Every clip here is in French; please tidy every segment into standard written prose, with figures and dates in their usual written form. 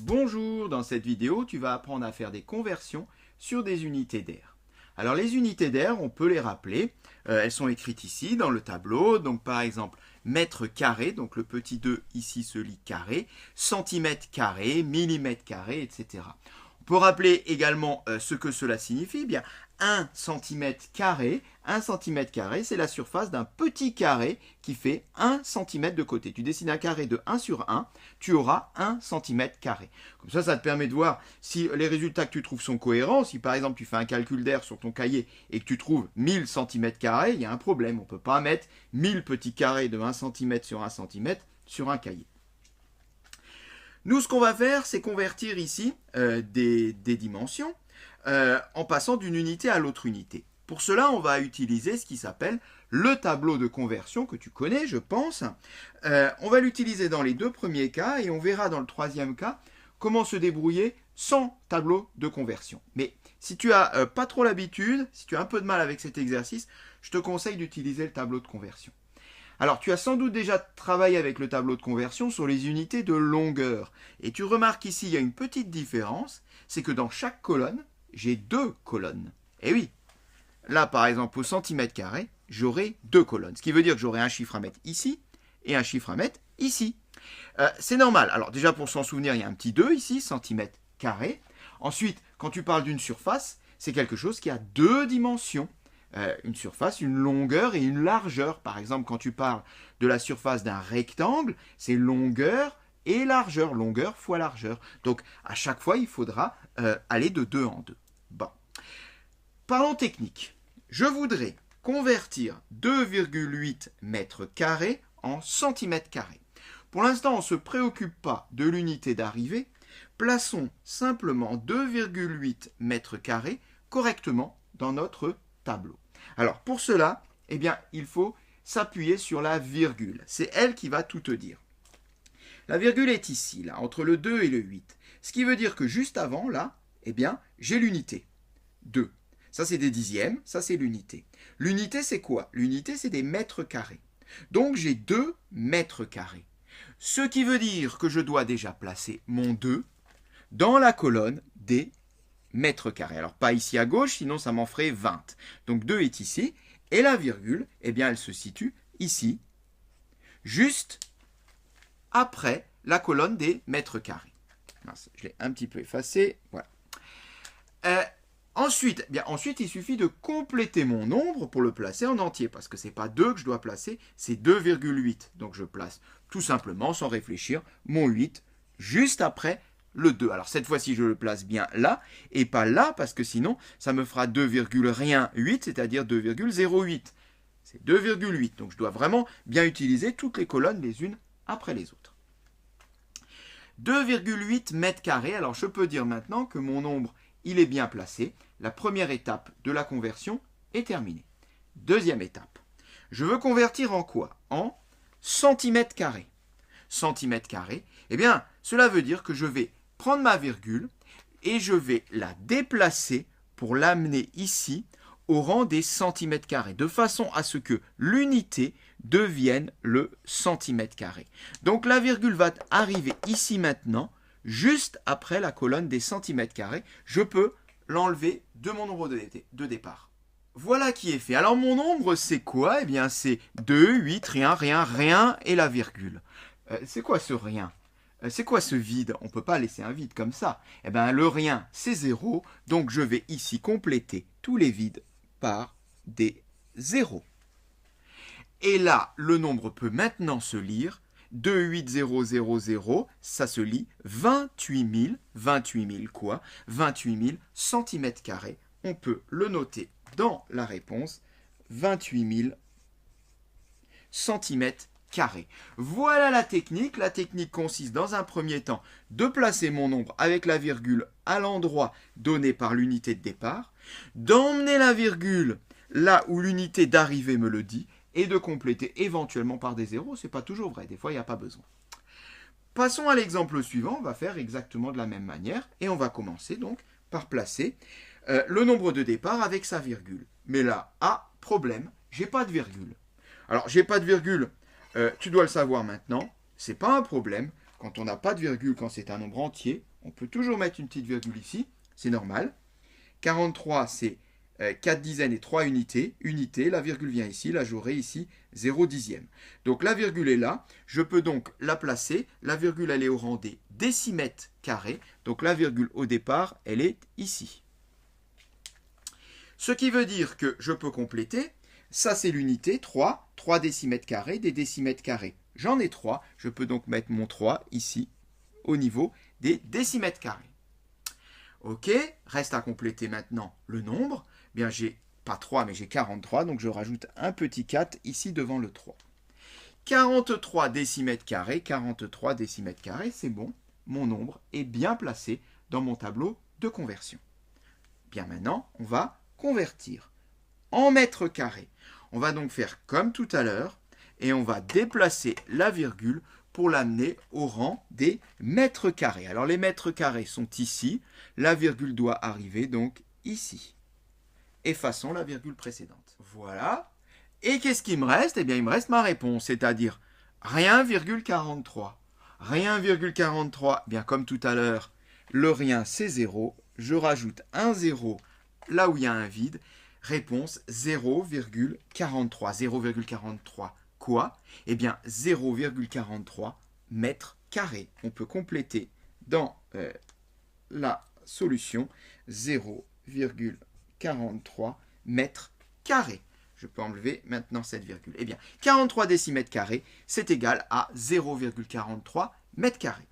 Bonjour, dans cette vidéo, tu vas apprendre à faire des conversions sur des unités d'air. Alors les unités d'air, on peut les rappeler, elles sont écrites ici dans le tableau, donc par exemple mètre carré, donc le petit 2 ici se lit carré, centimètre carré, millimètre carré, etc. On peut rappeler également ce que cela signifie, eh bien 1 cm carré, c'est la surface d'un petit carré qui fait 1 cm de côté. Tu dessines un carré de 1 sur 1, tu auras 1 cm carré. Comme ça te permet de voir si les résultats que tu trouves sont cohérents. Si par exemple tu fais un calcul d'air sur ton cahier et que tu trouves 1000 cm carrés, il y a un problème. On ne peut pas mettre 1000 petits carrés de 1 cm sur 1 cm sur un cahier. Nous, ce qu'on va faire, c'est convertir ici des dimensions en passant d'une unité à l'autre unité. Pour cela, on va utiliser ce qui s'appelle le tableau de conversion que tu connais, je pense. On va l'utiliser dans les deux premiers cas et on verra dans le troisième cas comment se débrouiller sans tableau de conversion. Mais si tu n'as pas trop l'habitude, si tu as un peu de mal avec cet exercice, je te conseille d'utiliser le tableau de conversion. Alors, tu as sans doute déjà travaillé avec le tableau de conversion sur les unités de longueur. Et tu remarques ici, il y a une petite différence, c'est que dans chaque colonne, j'ai deux colonnes. Et oui, là par exemple au centimètre carré, j'aurai deux colonnes. Ce qui veut dire que j'aurai un chiffre à mettre ici et un chiffre à mettre ici. C'est normal. Alors déjà pour s'en souvenir, il y a un petit 2 ici, centimètre carré. Ensuite, quand tu parles d'une surface, c'est quelque chose qui a deux dimensions. Une surface, une longueur et une largeur. Par exemple, quand tu parles de la surface d'un rectangle, c'est longueur et largeur, longueur fois largeur. Donc, à chaque fois, il faudra aller de 2 en 2. Bon. Parlons technique. Je voudrais convertir 2,8 mètres carrés en centimètres carrés. Pour l'instant, on ne se préoccupe pas de l'unité d'arrivée. Plaçons simplement 2,8 mètres carrés correctement dans notre tableau. Alors, pour cela, eh bien, il faut s'appuyer sur la virgule. C'est elle qui va tout te dire. La virgule est ici, là, entre le 2 et le 8. Ce qui veut dire que juste avant, là, eh bien, j'ai l'unité. 2. Ça, c'est des dixièmes, ça, c'est l'unité. L'unité, c'est quoi? L'unité, c'est des mètres carrés. Donc, j'ai 2 mètres carrés. Ce qui veut dire que je dois déjà placer mon 2 dans la colonne des mètres carrés. Alors, pas ici à gauche, sinon ça m'en ferait 20. Donc, 2 est ici. Et la virgule, eh bien, elle se situe ici, juste après la colonne des mètres carrés. Je l'ai un petit peu effacé. Voilà. Ensuite, il suffit de compléter mon nombre pour le placer en entier, parce que ce n'est pas 2 que je dois placer, c'est 2,8. Donc, je place tout simplement, sans réfléchir, mon 8 juste après le 2. Alors cette fois-ci, je le place bien là et pas là parce que sinon, ça me fera 2,18, c'est-à-dire 2,08. C'est 2,8. Donc je dois vraiment bien utiliser toutes les colonnes les unes après les autres. 2,8 mètres carrés. Alors je peux dire maintenant que mon nombre, il est bien placé. La première étape de la conversion est terminée. Deuxième étape. Je veux convertir en quoi? En centimètres carrés. Centimètres carrés, eh bien, cela veut dire que je vais prendre ma virgule et je vais la déplacer pour l'amener ici au rang des centimètres carrés, de façon à ce que l'unité devienne le centimètre carré. Donc la virgule va arriver ici maintenant, juste après la colonne des centimètres carrés. Je peux l'enlever de mon nombre de départ. Voilà qui est fait. Alors mon nombre, c'est quoi? Eh bien, c'est 2, 8, rien, rien, rien et la virgule. C'est quoi ce rien? C'est quoi ce vide? On ne peut pas laisser un vide comme ça. Eh bien, le rien, c'est 0. Donc, je vais ici compléter tous les vides par des zéros. Et là, le nombre peut maintenant se lire. 28000, ça se lit 28 000. 28 000 quoi? 28 000 centimètres carrés. On peut le noter dans la réponse. 28 000 centimètres carré. Voilà la technique. La technique consiste dans un premier temps de placer mon nombre avec la virgule à l'endroit donné par l'unité de départ, d'emmener la virgule là où l'unité d'arrivée me le dit et de compléter éventuellement par des zéros. Ce n'est pas toujours vrai, des fois il n'y a pas besoin. Passons à l'exemple suivant, on va faire exactement de la même manière et on va commencer donc par placer le nombre de départ avec sa virgule. Mais là, problème, j'ai pas de virgule. Alors, j'ai pas de virgule. Tu dois le savoir maintenant, c'est pas un problème. quand on n'a pas de virgule, quand c'est un nombre entier, on peut toujours mettre une petite virgule ici, c'est normal. 43, c'est 4 dizaines et 3 unités. Unité, la virgule vient ici, là j'aurai ici 0 dixième. Donc la virgule est là, je peux donc la placer. La virgule, elle est au rang des décimètres carrés. Donc la virgule au départ, elle est ici. Ce qui veut dire que je peux compléter. Ça, c'est l'unité, 3 décimètres carrés, des décimètres carrés. J'en ai 3, je peux donc mettre mon 3 ici, au niveau des décimètres carrés. Ok, reste à compléter maintenant le nombre. Bien, j'ai pas 3, mais j'ai 43, donc je rajoute un petit 4 ici devant le 3. 43 décimètres carrés, c'est bon. Mon nombre est bien placé dans mon tableau de conversion. Bien, maintenant, on va convertir en mètres carrés. On va donc faire comme tout à l'heure et on va déplacer la virgule pour l'amener au rang des mètres carrés. Alors les mètres carrés sont ici, la virgule doit arriver donc ici. Effaçons la virgule précédente. Voilà. Et qu'est-ce qui me reste? Eh bien, il me reste ma réponse, c'est-à-dire rien, 43. Rien, 43, bien comme tout à l'heure, le rien c'est 0. Je rajoute un 0 là où il y a un vide. Réponse 0,43. 0,43 quoi? Eh bien 0,43 mètres carrés. On peut compléter dans la solution 0,43 mètres carrés. Je peux enlever maintenant cette virgule. Eh bien 43 décimètres carrés, c'est égal à 0,43 mètres carrés.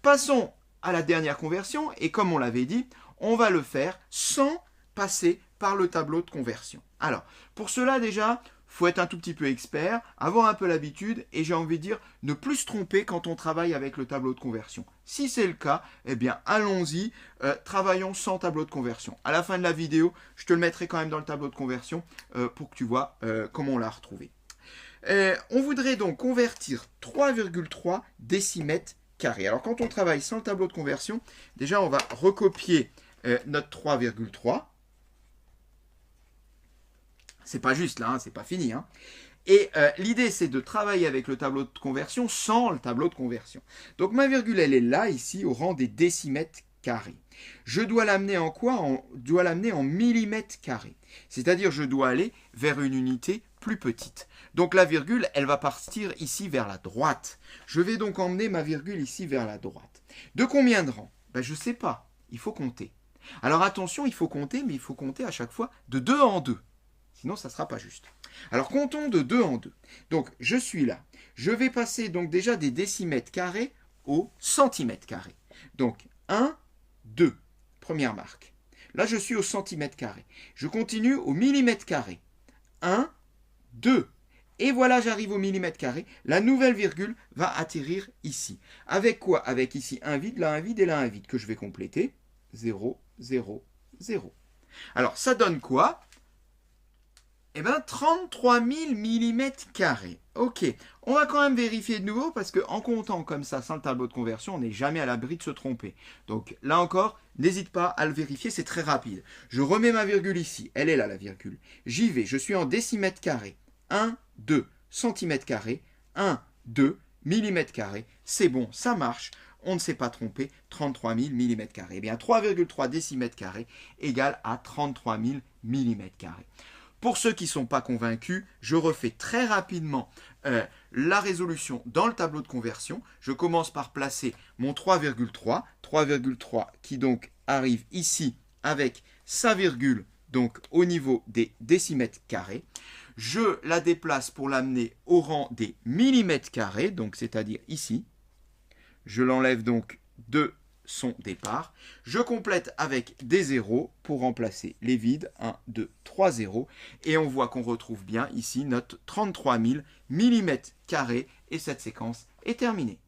Passons à la dernière conversion et comme on l'avait dit, on va le faire sans passer par le tableau de conversion. Alors, pour cela déjà, il faut être un tout petit peu expert, avoir un peu l'habitude et j'ai envie de dire ne plus se tromper quand on travaille avec le tableau de conversion. Si c'est le cas, eh bien allons-y, travaillons sans tableau de conversion. À la fin de la vidéo, je te le mettrai quand même dans le tableau de conversion pour que tu vois comment on l'a retrouvé. On voudrait donc convertir 3,3 décimètres carrés. Alors quand on travaille sans le tableau de conversion, déjà on va recopier notre 3,3. C'est pas juste là, hein, c'est pas fini. Hein. Et l'idée, c'est de travailler avec le tableau de conversion sans le tableau de conversion. Donc ma virgule, elle est là, ici, au rang des décimètres carrés. Je dois l'amener en quoi? Je dois l'amener en millimètres carrés. C'est-à-dire, je dois aller vers une unité plus petite. Donc la virgule, elle va partir ici vers la droite. Je vais donc emmener ma virgule ici vers la droite. De combien de rangs? Ben, je ne sais pas. Il faut compter. Alors attention, il faut compter, mais il faut compter à chaque fois de 2 en 2. Sinon, ça ne sera pas juste. Alors, comptons de 2 en 2. Donc, je suis là. Je vais passer donc déjà des décimètres carrés au centimètre carré. Donc, 1, 2. Première marque. Là, je suis au centimètre carré. Je continue au millimètre carré. 1, 2. Et voilà, j'arrive au millimètre carré. La nouvelle virgule va atterrir ici. Avec quoi? Avec ici un vide, là un vide et là un vide que je vais compléter. 0, 0, 0. Alors, ça donne quoi? Eh bien, 33 000 mm². Ok, on va quand même vérifier de nouveau parce qu'en comptant comme ça, sans le tableau de conversion, on n'est jamais à l'abri de se tromper. Donc là encore, n'hésite pas à le vérifier, c'est très rapide. Je remets ma virgule ici, elle est là la virgule. J'y vais, je suis en décimètres carrés. 1, 2 centimètres carrés, 1, 2 millimètres carrés. C'est bon, ça marche. On ne s'est pas trompé, 33 000 mm². Eh bien, 3,3 décimètres carrés égale à 33 000 mm². Pour ceux qui ne sont pas convaincus, je refais très rapidement la résolution dans le tableau de conversion. Je commence par placer mon 3,3, 3,3 qui donc arrive ici avec sa virgule donc au niveau des décimètres carrés. Je la déplace pour l'amener au rang des millimètres carrés, donc c'est-à-dire ici. Je l'enlève donc de son départ. Je complète avec des zéros pour remplacer les vides. 1, 2, 3 zéros. Et on voit qu'on retrouve bien ici notre 33 000 mm² et cette séquence est terminée.